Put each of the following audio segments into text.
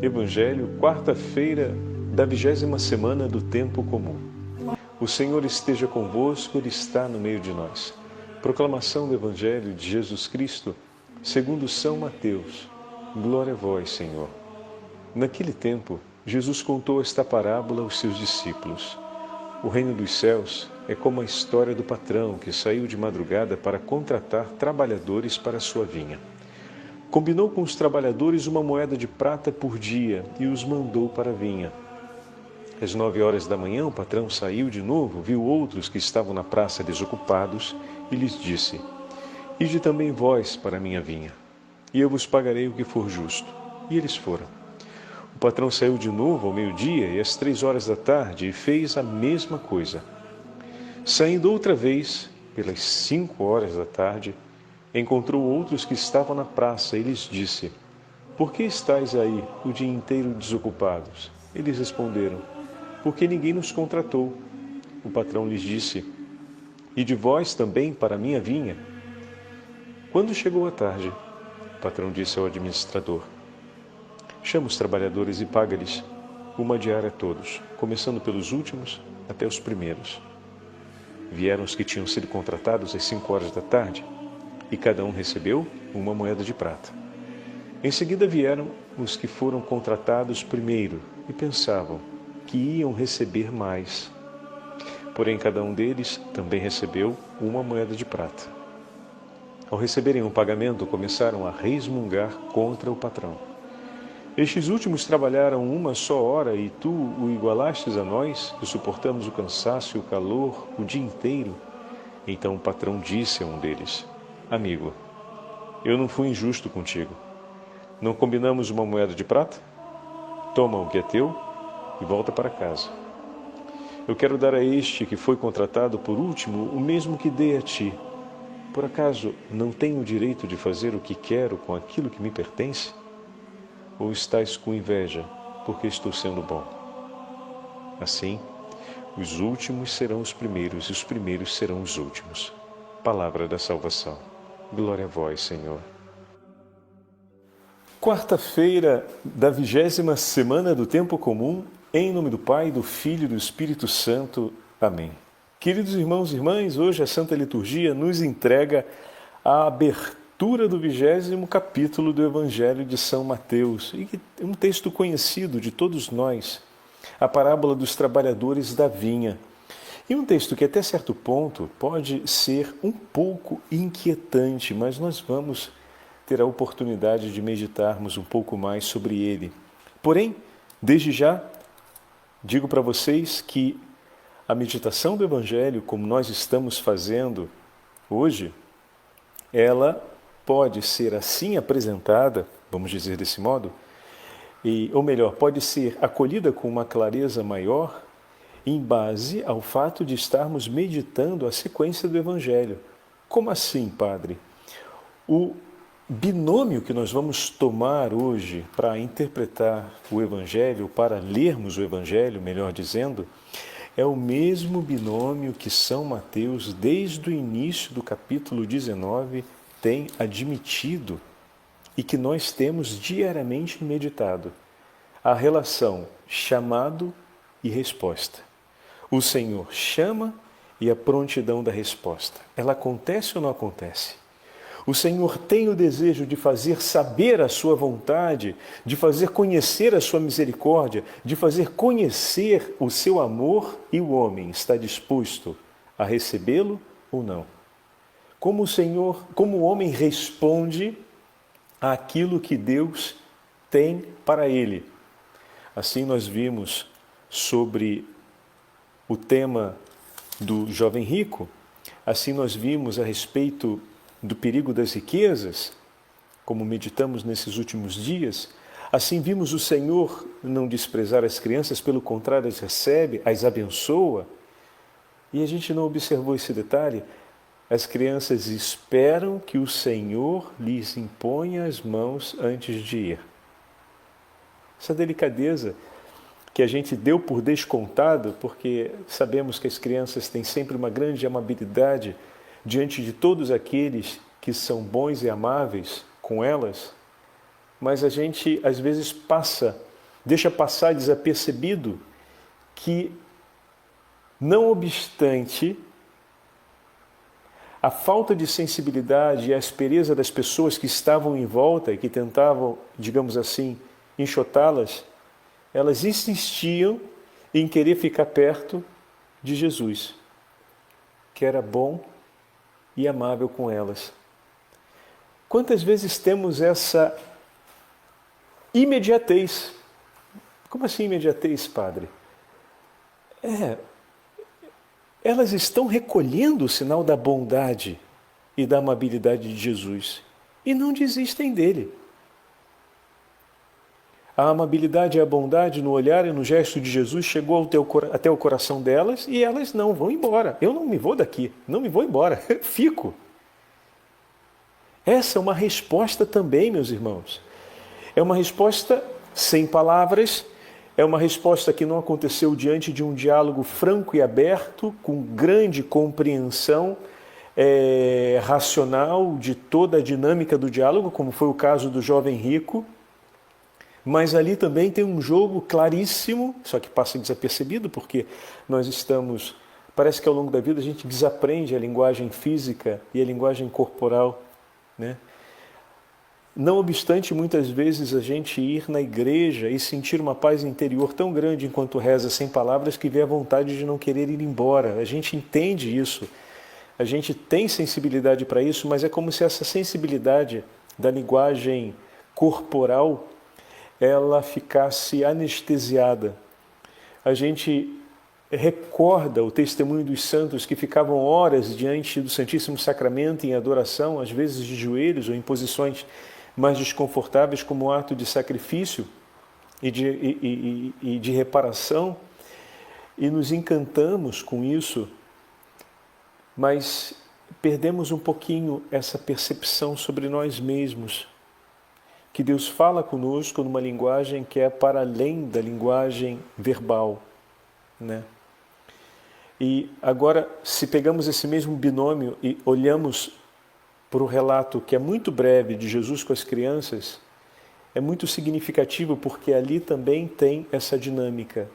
Evangelho, quarta-feira da 20ª semana do Tempo Comum. O Senhor esteja convosco, Ele está no meio de nós. Proclamação do Evangelho de Jesus Cristo, segundo São Mateus. Glória a vós, Senhor. Naquele tempo, Jesus contou esta parábola aos seus discípulos. O reino dos céus é como a história do patrão que saiu de madrugada para contratar trabalhadores para a sua vinha. Combinou com os trabalhadores uma moeda de prata por dia e os mandou para a vinha. Às 9 horas da manhã, o patrão saiu de novo, viu outros que estavam na praça desocupados e lhes disse: Ide também vós para a minha vinha, e eu vos pagarei o que for justo. E eles foram. O patrão saiu de novo ao meio-dia e às 3 horas da tarde e fez a mesma coisa. Saindo outra vez, pelas 5 horas da tarde, encontrou outros que estavam na praça e lhes disse: Por que estáis aí o dia inteiro desocupados? Eles responderam: Porque ninguém nos contratou. O patrão lhes disse: Ide vós também para a minha vinha. Quando chegou a tarde, o patrão disse ao administrador: Chama os trabalhadores e paga-lhes uma diária a todos, começando pelos últimos até os primeiros. Vieram os que tinham sido contratados às 5 horas da tarde, e cada um recebeu uma moeda de prata. Em seguida vieram os que foram contratados primeiro e pensavam que iam receber mais. Porém, cada um deles também recebeu uma moeda de prata. Ao receberem o pagamento, começaram a resmungar contra o patrão. Estes últimos trabalharam uma só hora e tu o igualastes a nós, que suportamos o cansaço e o calor o dia inteiro. Então o patrão disse a um deles: Amigo, eu não fui injusto contigo. Não combinamos uma moeda de prata? Toma o que é teu e volta para casa. Eu quero dar a este que foi contratado por último o mesmo que dei a ti. Por acaso não tenho o direito de fazer o que quero com aquilo que me pertence? Ou estás com inveja porque estou sendo bom? Assim, os últimos serão os primeiros e os primeiros serão os últimos. Palavra da salvação. Glória a vós, Senhor. Quarta-feira da 20ª semana do Tempo Comum, em nome do Pai, do Filho e do Espírito Santo. Amém. Queridos irmãos e irmãs, hoje a Santa Liturgia nos entrega a abertura do 20º capítulo do Evangelho de São Mateus, e é um texto conhecido de todos nós, a parábola dos trabalhadores da vinha. E um texto que até certo ponto pode ser um pouco inquietante, mas nós vamos ter a oportunidade de meditarmos um pouco mais sobre ele. Porém, desde já, digo para vocês que a meditação do Evangelho, como nós estamos fazendo hoje, ela pode ser assim apresentada, vamos dizer desse modo, ou melhor, pode ser acolhida com uma clareza maior em base ao fato de estarmos meditando a sequência do Evangelho. Como assim, Padre? O binômio que nós vamos tomar hoje para interpretar o Evangelho, para lermos o Evangelho, melhor dizendo, é o mesmo binômio que São Mateus, desde o início do capítulo 19, tem admitido e que nós temos diariamente meditado. A relação chamado e resposta. O Senhor chama e a prontidão da resposta. Ela acontece ou não acontece? O Senhor tem o desejo de fazer saber a sua vontade, de fazer conhecer a sua misericórdia, de fazer conhecer o seu amor, e o homem está disposto a recebê-lo ou não? Como o homem responde àquilo que Deus tem para ele? Assim nós vimos sobre o tema do jovem rico, assim nós vimos a respeito do perigo das riquezas, como meditamos nesses últimos dias. Assim vimos o Senhor não desprezar as crianças, pelo contrário, as recebe, as abençoa. E a gente não observou esse detalhe. As crianças esperam que o Senhor lhes imponha as mãos antes de ir. Essa delicadeza que a gente deu por descontado, porque sabemos que as crianças têm sempre uma grande amabilidade diante de todos aqueles que são bons e amáveis com elas, mas a gente às vezes deixa passar desapercebido que, não obstante a falta de sensibilidade e a aspereza das pessoas que estavam em volta e que tentavam, digamos assim, enxotá-las, elas insistiam em querer ficar perto de Jesus, que era bom e amável com elas. Quantas vezes temos essa imediatez? Como assim imediatez, padre? Elas estão recolhendo o sinal da bondade e da amabilidade de Jesus e não desistem dele. A amabilidade e a bondade no olhar e no gesto de Jesus chegou até o coração delas e elas não vão embora. Eu não me vou daqui, não me vou embora, fico. Essa é uma resposta também, meus irmãos. É uma resposta sem palavras, é uma resposta que não aconteceu diante de um diálogo franco e aberto, com grande compreensão racional de toda a dinâmica do diálogo, como foi o caso do jovem rico. Mas ali também tem um jogo claríssimo, só que passa desapercebido, porque parece que ao longo da vida a gente desaprende a linguagem física e a linguagem corporal, né? Não obstante, muitas vezes a gente ir na igreja e sentir uma paz interior tão grande enquanto reza sem palavras que vê a vontade de não querer ir embora. A gente entende isso, a gente tem sensibilidade para isso, mas é como se essa sensibilidade da linguagem corporal ela ficasse anestesiada. A gente recorda o testemunho dos santos que ficavam horas diante do Santíssimo Sacramento em adoração, às vezes de joelhos ou em posições mais desconfortáveis como ato de sacrifício e de reparação, e nos encantamos com isso, mas perdemos um pouquinho essa percepção sobre nós mesmos, que Deus fala conosco numa linguagem que é para além da linguagem verbal, né? E agora, se pegamos esse mesmo binômio e olhamos para o relato que é muito breve de Jesus com as crianças, é muito significativo porque ali também tem essa dinâmica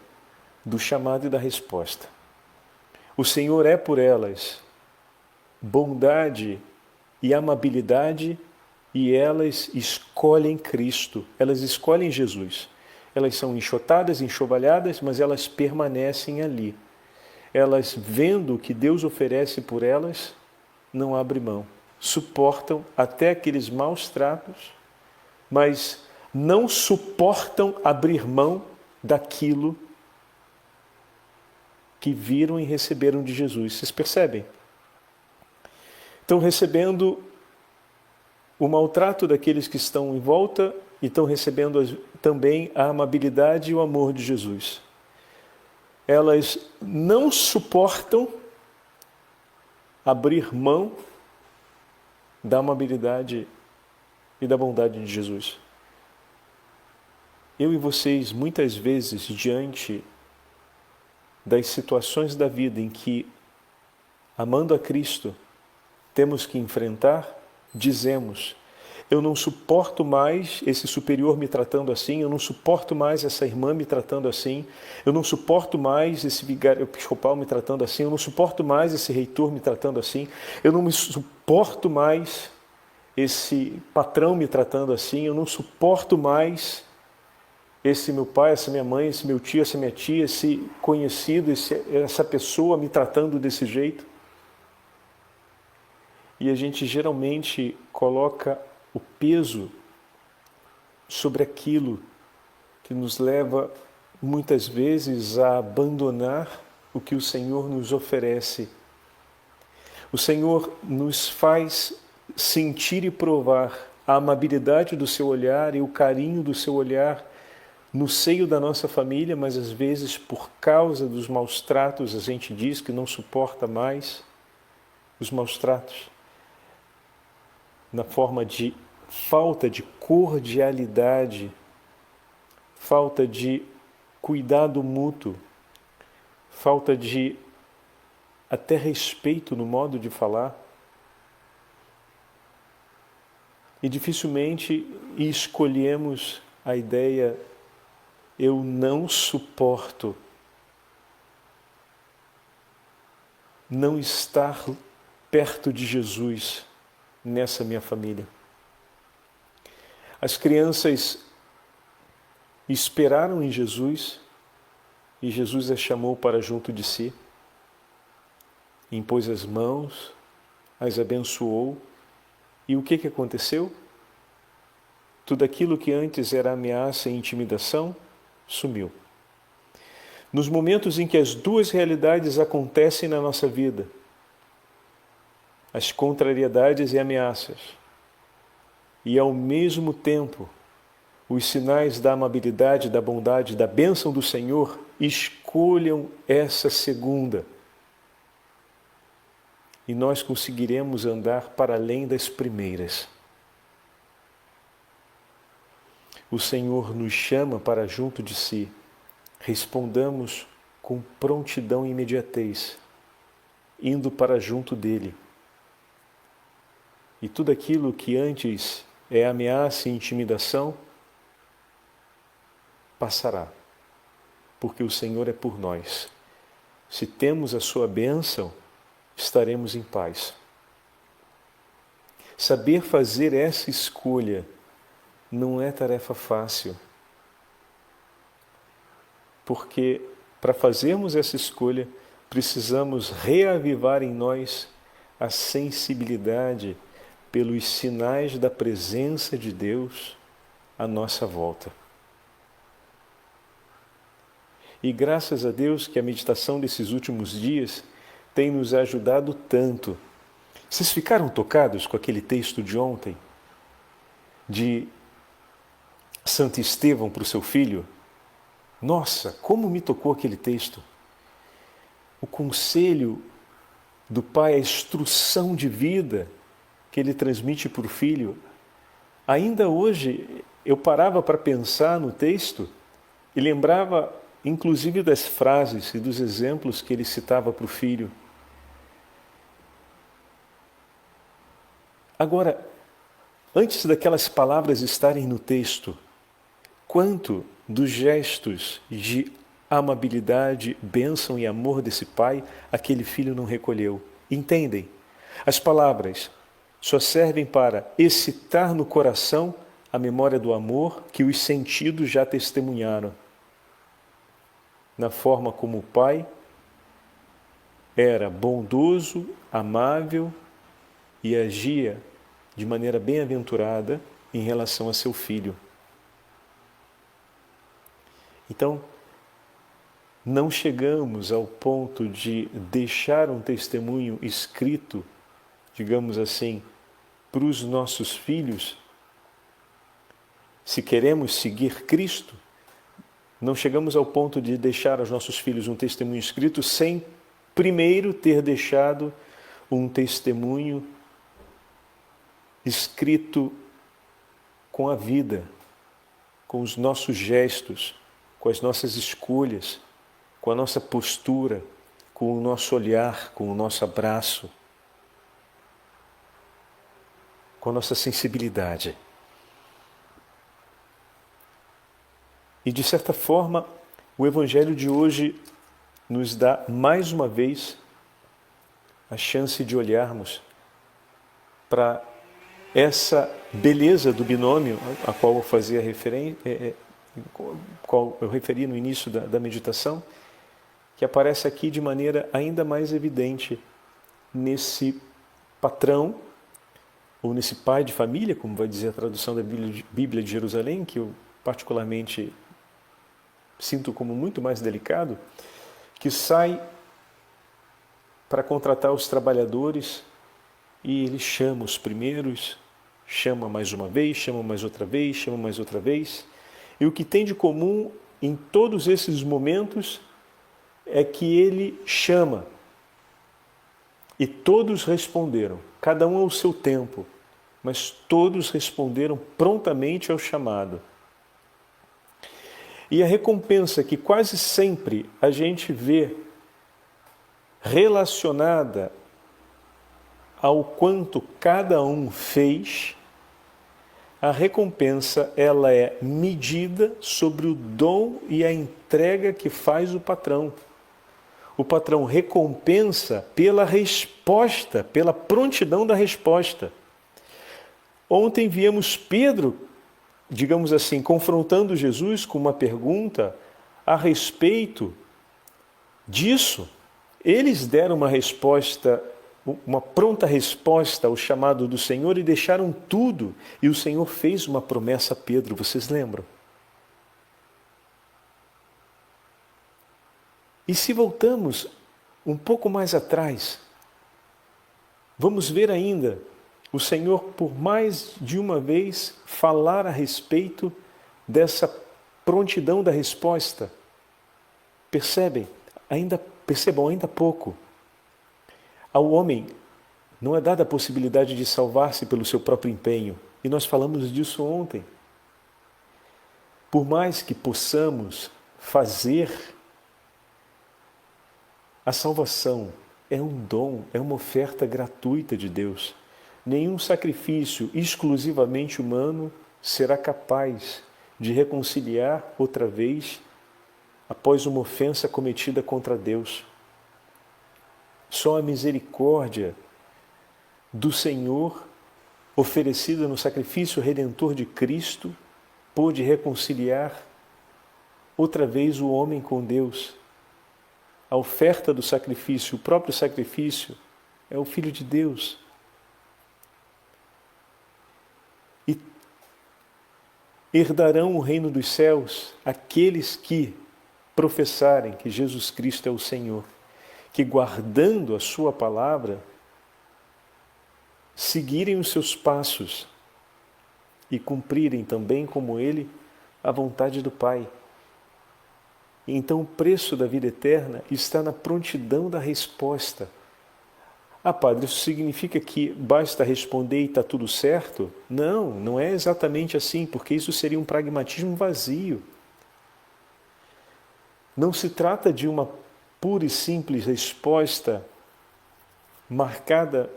do chamado e da resposta. O Senhor é por elas bondade e amabilidade, e elas escolhem Cristo, elas escolhem Jesus. Elas são enxotadas, enxovalhadas, mas elas permanecem ali. Elas, vendo o que Deus oferece por elas, não abrem mão. Suportam até aqueles maus tratos, mas não suportam abrir mão daquilo que viram e receberam de Jesus. Vocês percebem? Estão recebendo o maltrato daqueles que estão em volta e estão recebendo também a amabilidade e o amor de Jesus. Elas não suportam abrir mão da amabilidade e da bondade de Jesus. Eu e vocês, muitas vezes, diante das situações da vida em que, amando a Cristo, temos que enfrentar, dizemos: eu não suporto mais esse superior me tratando assim, eu não suporto mais essa irmã me tratando assim, eu não suporto mais esse vigário episcopal me tratando assim, eu não suporto mais esse reitor me tratando assim, eu não me suporto mais esse patrão me tratando assim, eu não suporto mais esse meu pai, essa minha mãe, esse meu tio, essa minha tia, esse conhecido, essa pessoa me tratando desse jeito. E a gente geralmente coloca o peso sobre aquilo que nos leva muitas vezes a abandonar o que o Senhor nos oferece. O Senhor nos faz sentir e provar a amabilidade do seu olhar e o carinho do seu olhar no seio da nossa família, mas às vezes por causa dos maus tratos a gente diz que não suporta mais os maus tratos, na forma de falta de cordialidade, falta de cuidado mútuo, falta de até respeito no modo de falar. E dificilmente escolhemos a ideia eu não suporto não estar perto de Jesus nessa minha família. As crianças esperaram em Jesus e Jesus as chamou para junto de si, impôs as mãos, as abençoou. E o que aconteceu? Tudo aquilo que antes era ameaça e intimidação sumiu. Nos momentos em que as duas realidades acontecem na nossa vida, as contrariedades e ameaças, e ao mesmo tempo os sinais da amabilidade, da bondade, da bênção do Senhor, escolham essa segunda. E nós conseguiremos andar para além das primeiras. O Senhor nos chama para junto de si. Respondamos com prontidão e imediatez, indo para junto dele. E tudo aquilo que antes é ameaça e intimidação, passará, porque o Senhor é por nós. Se temos a sua bênção, estaremos em paz. Saber fazer essa escolha não é tarefa fácil, porque para fazermos essa escolha, precisamos reavivar em nós a sensibilidade pelos sinais da presença de Deus à nossa volta. E graças a Deus que a meditação desses últimos dias tem nos ajudado tanto. Vocês ficaram tocados com aquele texto de ontem, de Santo Estevão para o seu filho? Nossa, como me tocou aquele texto! O conselho do pai, a instrução de vida que ele transmite para o filho. Ainda hoje, eu parava para pensar no texto e lembrava, inclusive, das frases e dos exemplos que ele citava para o filho. Agora, antes daquelas palavras estarem no texto, quanto dos gestos de amabilidade, bênção e amor desse pai, aquele filho não recolheu. Entendem? As palavras só servem para excitar no coração a memória do amor que os sentidos já testemunharam. Na forma como o pai era bondoso, amável e agia de maneira bem-aventurada em relação a seu filho. Então, não chegamos ao ponto de deixar um testemunho escrito, digamos assim, para os nossos filhos. Se queremos seguir Cristo, não chegamos ao ponto de deixar aos nossos filhos um testemunho escrito sem primeiro ter deixado um testemunho escrito com a vida, com os nossos gestos, com as nossas escolhas, com a nossa postura, com o nosso olhar, com o nosso abraço, com a nossa sensibilidade. E, de certa forma, o Evangelho de hoje nos dá, mais uma vez, a chance de olharmos para essa beleza do binômio a qual eu fazia referência, qual eu referi no início da meditação, que aparece aqui de maneira ainda mais evidente nesse patrão, ou nesse pai de família, como vai dizer a tradução da Bíblia de Jerusalém, que eu particularmente sinto como muito mais delicado, que sai para contratar os trabalhadores e ele chama os primeiros, chama mais uma vez, chama mais outra vez, chama mais outra vez. E o que tem de comum em todos esses momentos é que ele chama. E todos responderam, cada um ao seu tempo, mas todos responderam prontamente ao chamado. E a recompensa que quase sempre a gente vê relacionada ao quanto cada um fez, A recompensa, ela é medida sobre o dom e a entrega que faz o patrão. O patrão recompensa pela resposta, pela prontidão da resposta. Ontem viemos Pedro, digamos assim, confrontando Jesus com uma pergunta a respeito disso. Eles deram uma resposta, uma pronta resposta ao chamado do Senhor e deixaram tudo. E o Senhor fez uma promessa a Pedro, vocês lembram? E se voltamos um pouco mais atrás, vamos ver ainda o Senhor por mais de uma vez falar a respeito dessa prontidão da resposta. Percebam ainda pouco. Ao homem não é dada a possibilidade de salvar-se pelo seu próprio empenho. E nós falamos disso ontem. Por mais que possamos fazer, a salvação é um dom, é uma oferta gratuita de Deus. Nenhum sacrifício exclusivamente humano será capaz de reconciliar outra vez após uma ofensa cometida contra Deus. Só a misericórdia do Senhor, oferecida no sacrifício redentor de Cristo, pôde reconciliar outra vez o homem com Deus. A oferta do sacrifício, o próprio sacrifício, é o Filho de Deus. E herdarão o reino dos céus aqueles que professarem que Jesus Cristo é o Senhor, que guardando a sua palavra, seguirem os seus passos e cumprirem também como Ele a vontade do Pai. Então o preço da vida eterna está na prontidão da resposta. Ah, padre, isso significa que basta responder e está tudo certo? Não, não é exatamente assim, porque isso seria um pragmatismo vazio. Não se trata de uma pura e simples resposta marcada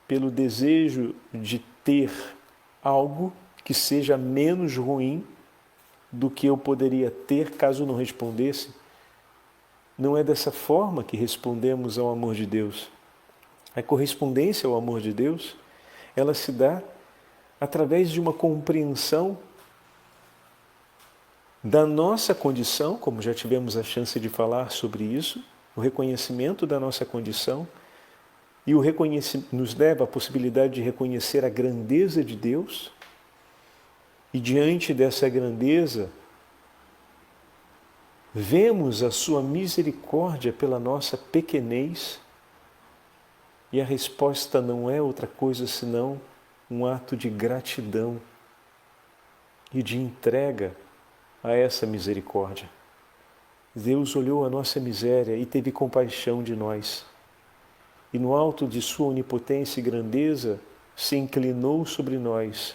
pelo desejo de ter algo que seja menos ruim do que eu poderia ter caso não respondesse. Não é dessa forma que respondemos ao amor de Deus. A correspondência ao amor de Deus, ela se dá através de uma compreensão da nossa condição, como já tivemos a chance de falar sobre isso, o reconhecimento da nossa condição, e o reconhecimento nos leva à possibilidade de reconhecer a grandeza de Deus, e diante dessa grandeza, vemos a sua misericórdia pela nossa pequenez, e a resposta não é outra coisa senão um ato de gratidão e de entrega a essa misericórdia. Deus olhou a nossa miséria e teve compaixão de nós. E no alto de sua onipotência e grandeza, se inclinou sobre nós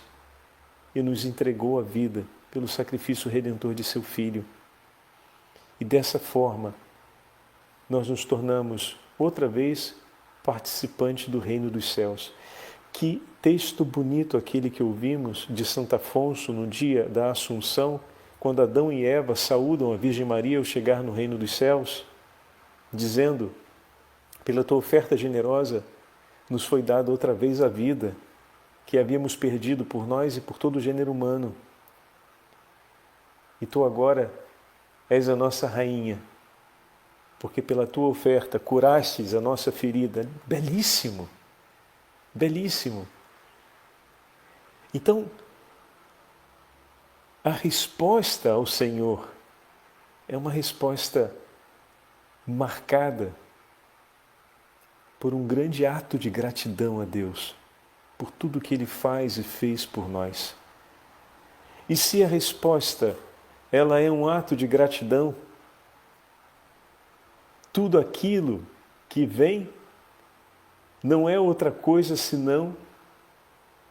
e nos entregou a vida pelo sacrifício redentor de seu Filho. E dessa forma, nós nos tornamos outra vez participantes do reino dos céus. Que texto bonito aquele que ouvimos de Santo Afonso no dia da Assunção, quando Adão e Eva saúdam a Virgem Maria ao chegar no reino dos céus, dizendo: pela tua oferta generosa nos foi dada outra vez a vida que havíamos perdido por nós e por todo o gênero humano. E tu agora és a nossa rainha, porque pela tua oferta curastes a nossa ferida. Belíssimo, belíssimo. Então, a resposta ao Senhor é uma resposta marcada por um grande ato de gratidão a Deus, por tudo que Ele faz e fez por nós. E se a resposta ela é um ato de gratidão, tudo aquilo que vem não é outra coisa senão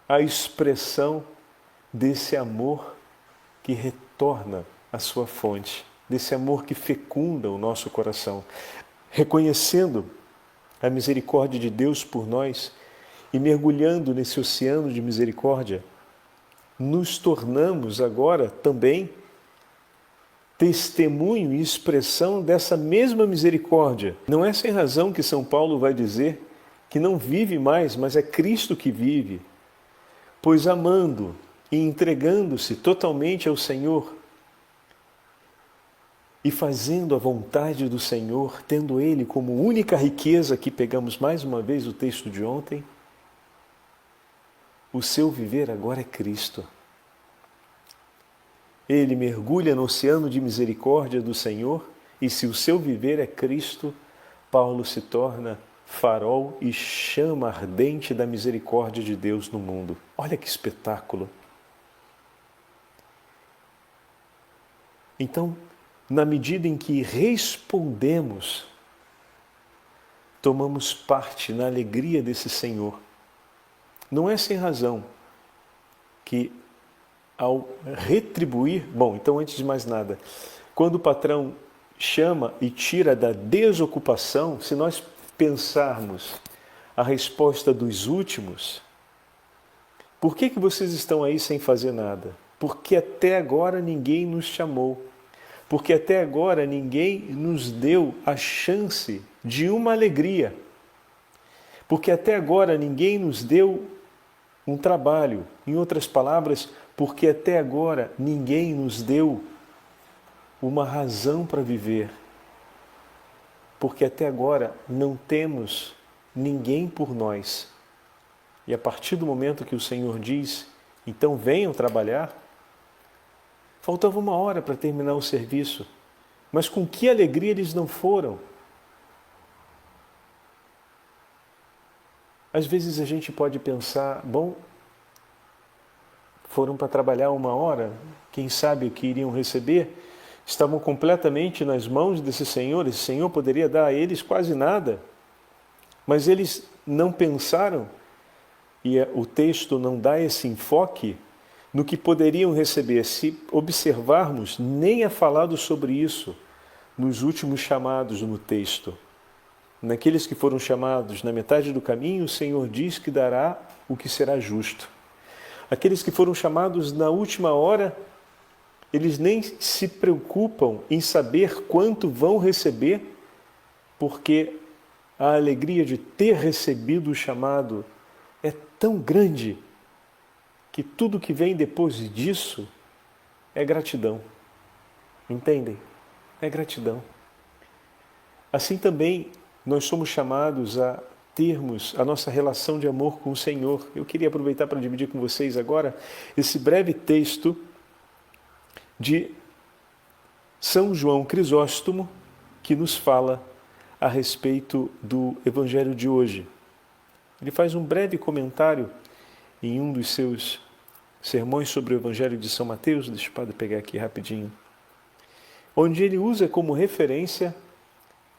a expressão desse amor que retorna à sua fonte, desse amor que fecunda o nosso coração. Reconhecendo a misericórdia de Deus por nós e mergulhando nesse oceano de misericórdia, nos tornamos agora também testemunho e expressão dessa mesma misericórdia. Não é sem razão que São Paulo vai dizer que não vive mais, mas é Cristo que vive, pois amando e entregando-se totalmente ao Senhor e fazendo a vontade do Senhor, tendo Ele como única riqueza, que pegamos mais uma vez o texto de ontem, o seu viver agora é Cristo. Ele mergulha no oceano de misericórdia do Senhor e se o seu viver é Cristo, Paulo se torna farol e chama ardente da misericórdia de Deus no mundo. Olha que espetáculo! Então, na medida em que respondemos, tomamos parte na alegria desse Senhor. Não é sem razão que, ao retribuir... Bom, então antes de mais nada, quando o patrão chama e tira da desocupação, se nós pensarmos a resposta dos últimos, por que vocês estão aí sem fazer nada? Porque até agora ninguém nos chamou. Porque até agora ninguém nos deu a chance de uma alegria. Porque até agora ninguém nos deu um trabalho. Em outras palavras, porque até agora ninguém nos deu uma razão para viver. Porque até agora não temos ninguém por nós. E a partir do momento que o Senhor diz, então venham trabalhar, faltava 1 hora para terminar o serviço, mas com que alegria eles não foram. Às vezes a gente pode pensar, bom, foram para trabalhar 1 hora, quem sabe o que iriam receber, estavam completamente nas mãos desse Senhor, esse Senhor poderia dar a eles quase nada, mas eles não pensaram, e o texto não dá esse enfoque, no que poderiam receber. Se observarmos, nem é falado sobre isso nos últimos chamados no texto. Naqueles que foram chamados na metade do caminho, o Senhor diz que dará o que será justo. Aqueles que foram chamados na última hora, eles nem se preocupam em saber quanto vão receber, porque a alegria de ter recebido o chamado é tão grande que tudo que vem depois disso é gratidão. Entendem? É gratidão. Assim também nós somos chamados a termos a nossa relação de amor com o Senhor. Eu queria aproveitar para dividir com vocês agora esse breve texto de São João Crisóstomo, que nos fala a respeito do Evangelho de hoje. Ele faz um breve comentário em um dos seus sermões sobre o Evangelho de São Mateus, deixa o padre pegar aqui rapidinho, onde ele usa como referência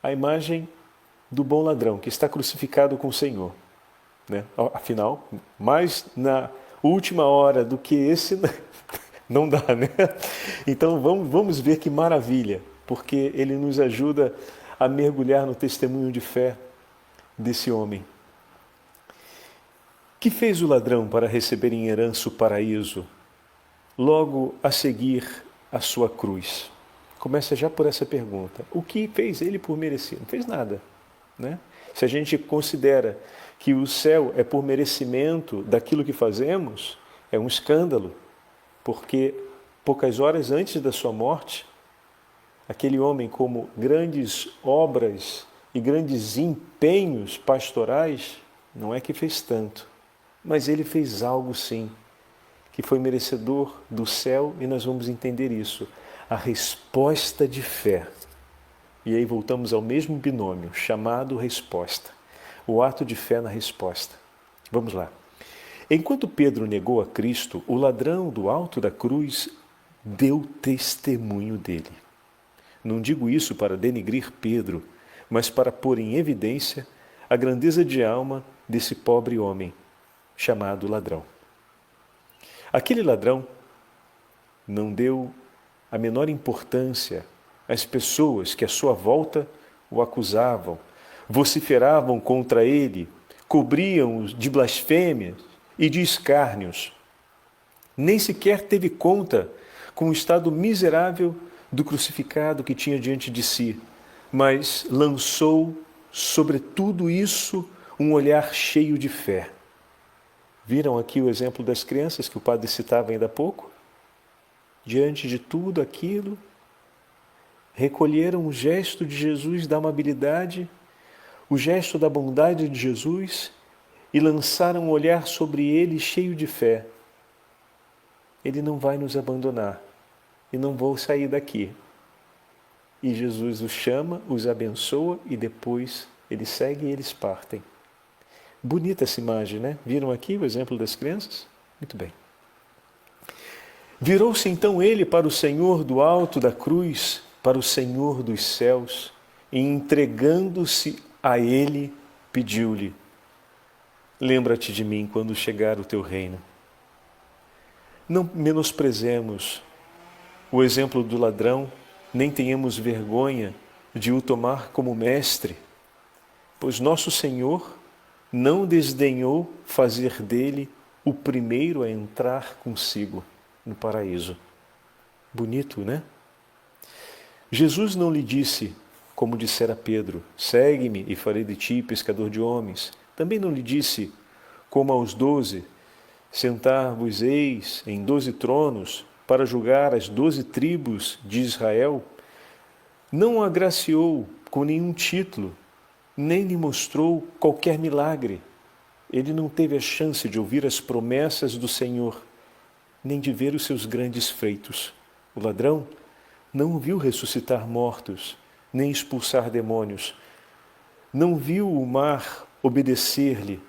a imagem do bom ladrão, que está crucificado com o Senhor. Né? Afinal, mais na última hora do que esse, não dá, né? Então vamos ver que maravilha, porque ele nos ajuda a mergulhar no testemunho de fé desse homem. Que fez o ladrão para receber em herança o paraíso, logo a seguir a sua cruz? Começa já por essa pergunta. O que fez ele por merecer? Não fez nada. Né? Se a gente considera que o céu é por merecimento daquilo que fazemos, é um escândalo, porque poucas horas antes da sua morte, aquele homem, como grandes obras e grandes empenhos pastorais, não é que fez tanto, mas ele fez algo sim, que foi merecedor do céu, e nós vamos entender isso, a resposta de fé. E aí voltamos ao mesmo binômio, chamado resposta. O ato de fé na resposta. Vamos lá. Enquanto Pedro negou a Cristo, o ladrão do alto da cruz deu testemunho dele. Não digo isso para denegrir Pedro, mas para pôr em evidência a grandeza de alma desse pobre homem, chamado ladrão. Aquele ladrão não deu a menor importância às pessoas que à sua volta o acusavam, vociferavam contra ele, cobriam-o de blasfêmias e de escárnios. Nem sequer teve conta com o estado miserável do crucificado que tinha diante de si, mas lançou sobre tudo isso um olhar cheio de fé. Viram aqui o exemplo das crianças que o padre citava ainda há pouco? Diante de tudo aquilo, recolheram o gesto de Jesus da amabilidade, o gesto da bondade de Jesus e lançaram um olhar sobre ele cheio de fé. Ele não vai nos abandonar e não vou sair daqui. E Jesus os chama, os abençoa e depois ele segue e eles partem. Bonita essa imagem, né? Viram aqui o exemplo das crianças? Muito bem. Virou-se então ele para o Senhor do alto da cruz, para o Senhor dos céus, e entregando-se a ele, pediu-lhe: lembra-te de mim quando chegar o teu reino. Não menosprezemos o exemplo do ladrão, nem tenhamos vergonha de o tomar como mestre, pois nosso Senhor não desdenhou fazer dele o primeiro a entrar consigo no paraíso. Bonito, né? Jesus não lhe disse, como dissera Pedro, segue-me e farei de ti pescador de homens. Também não lhe disse, como aos 12, sentar-vos-eis em 12 tronos para julgar as 12 tribos de Israel. Não o agraciou com nenhum título, nem lhe mostrou qualquer milagre. Ele não teve a chance de ouvir as promessas do Senhor, nem de ver os seus grandes feitos. O ladrão não viu ressuscitar mortos, nem expulsar demônios. Não viu o mar obedecer-lhe.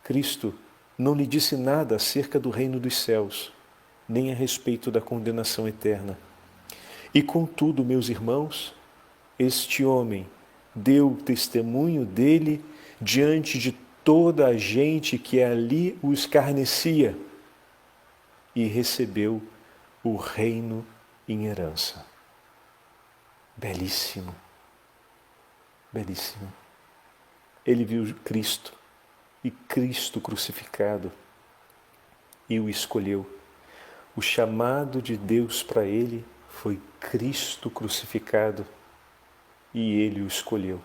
Cristo não lhe disse nada acerca do reino dos céus, nem a respeito da condenação eterna. E contudo, meus irmãos, este homem deu testemunho dele diante de toda a gente que ali o escarnecia e recebeu o reino em herança. Belíssimo, belíssimo. Ele viu Cristo e Cristo crucificado e o escolheu. O chamado de Deus para ele foi Cristo crucificado e ele o escolheu.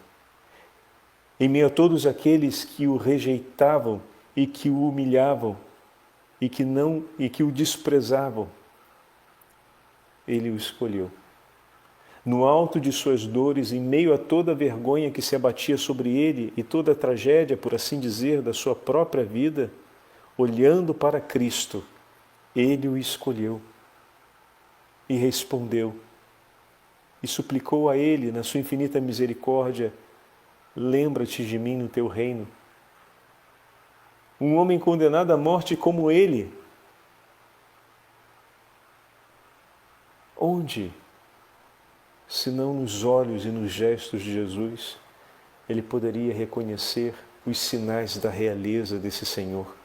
Em meio a todos aqueles que o rejeitavam e que o humilhavam e que o desprezavam, ele o escolheu. No alto de suas dores, em meio a toda a vergonha que se abatia sobre ele e toda a tragédia, por assim dizer, da sua própria vida, olhando para Cristo, ele o escolheu e respondeu e suplicou a ele, na sua infinita misericórdia: lembra-te de mim no teu reino. Um homem condenado à morte como ele, onde, se não nos olhos e nos gestos de Jesus, ele poderia reconhecer os sinais da realeza desse Senhor,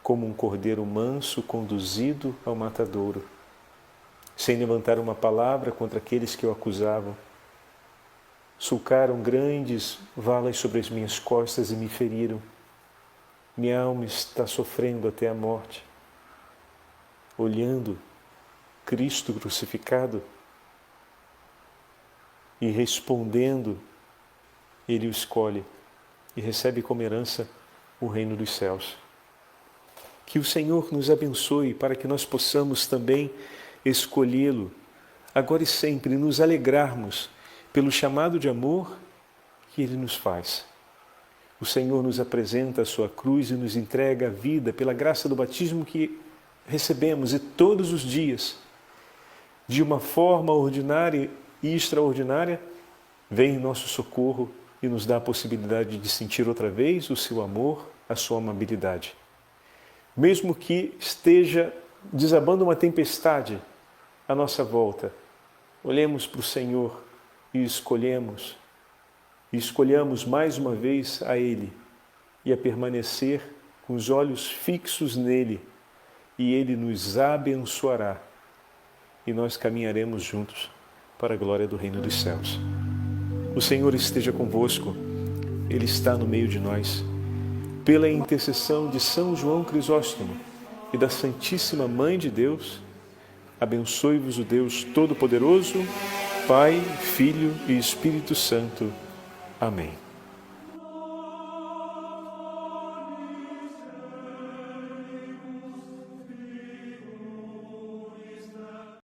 como um cordeiro manso conduzido ao matadouro, sem levantar uma palavra contra aqueles que o acusavam. Sulcaram grandes valas sobre as minhas costas e me feriram. Minha alma está sofrendo até a morte. Olhando Cristo crucificado e respondendo, ele o escolhe e recebe como herança o reino dos céus. Que o Senhor nos abençoe para que nós possamos também escolhê-lo, agora e sempre, nos alegrarmos pelo chamado de amor que ele nos faz. O Senhor nos apresenta a sua cruz e nos entrega a vida pela graça do batismo que recebemos, e todos os dias, de uma forma ordinária e extraordinária, vem em nosso socorro e nos dá a possibilidade de sentir outra vez o seu amor, a sua amabilidade. Mesmo que esteja desabando uma tempestade à nossa volta, olhemos para o Senhor e escolhamos mais uma vez a Ele e a permanecer com os olhos fixos nele, e Ele nos abençoará e nós caminharemos juntos para a glória do reino dos céus. O Senhor esteja convosco, Ele está no meio de nós. Pela intercessão de São João Crisóstomo, e da Santíssima Mãe de Deus, abençoe-vos o Deus Todo-Poderoso, Pai, Filho e Espírito Santo. Amém.